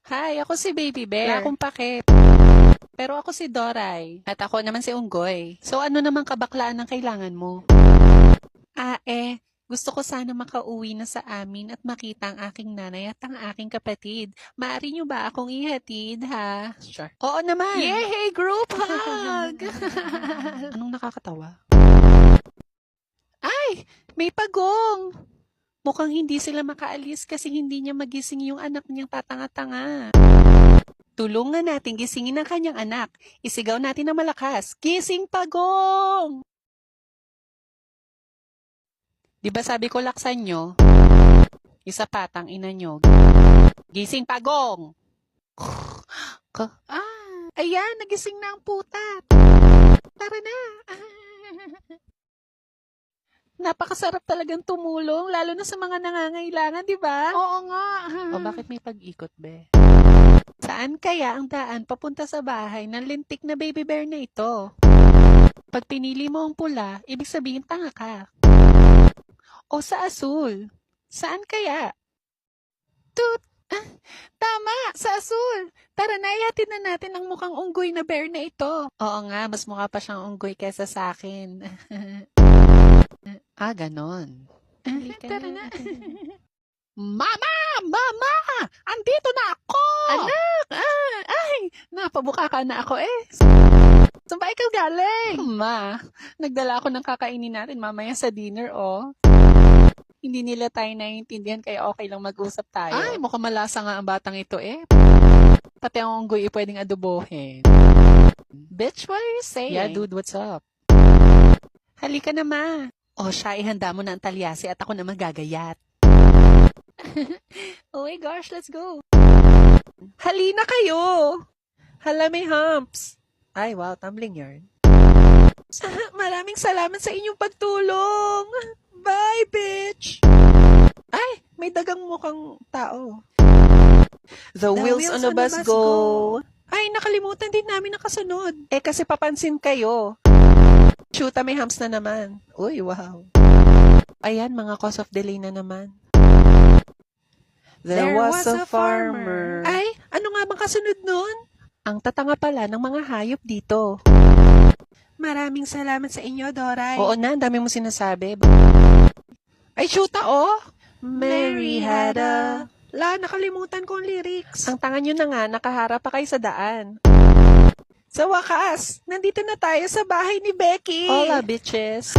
Hi, ako si Baby Bear. Wala akong pake. Pero ako si Doray. At ako naman si Unggoy. So ano naman kabaklaan ang kailangan mo? Gusto ko sana makauwi na sa amin at makita ang aking nanay at ang aking kapatid. Maaari niyo ba akong ihatid, ha? Sure. Oo naman. Yay! Group hug! Anong nakakatawa? Ay! May pagong! Mukhang hindi sila makaalis kasi hindi niya magising yung anak niyang tatanga-tanga. Tulungan natin gisingin ang kanyang anak. Isigaw natin na malakas. Gising pagong! Di ba sabi ko laksan nyo? Isa patang ina nyo. Gising pagong! Ayan, nagising na ang putat. Tara na. Napakasarap talagang tumulong, lalo na sa mga nangangailangan, di ba? Oo nga. O bakit may pag-ikot, be? Saan kaya ang daan papunta sa bahay ng lintik na baby bear na ito? Pag pinili mo ang pula, ibig sabihin tanga ka. O sa asul? Saan kaya? Tama! Sa asul! Tara na, ihatid na natin ang mukhang unggoy na bear na ito. Oo nga, mas mukha pa siyang unggoy kesa sa akin. Ganon. Tara na. Mama! Mama! Andito na ako! Anak! Napabuka ka na ako eh. Saan ba ikaw galing? Ma, nagdala ako ng kakainin natin mamaya sa dinner, oh. Hindi nila tayo naiintindihan kaya okay lang mag-usap tayo. Ay, mukhang malasa nga ang batang ito eh. Pati ang unggoy pwedeng adobohin. Bitch, what are you saying? Yeah, dude, what's up? Halika na, ma. O siya, ihanda mo na ang talyasi at ako na magagayat. Oh my gosh, let's go. Halina kayo. Hala, may humps. Ay, wow, tumbling yarn. Maraming salamat sa inyong pagtulong. Bye, bitch! Ay, may dagang mukhang tao. The wheels on the bus go. Ay, nakalimutan din namin nakasunod. Kasi papansin kayo. Shoota, may humps na naman. Uy, wow. Ayan, mga cause of delay na naman. There was a farmer. Ay, ano nga bang kasunod nun? Ang tatanga pala ng mga hayop dito. Maraming salamat sa inyo, Doray. Oo na, ang dami mo sinasabi. Ay, shoota, oh! Mary had a... nakalimutan ko ang lyrics. Ang tanga nyo na nga, nakaharap pa kayo sa daan. Sa wakas, nandito na tayo sa bahay ni Becky. Hola, bitches.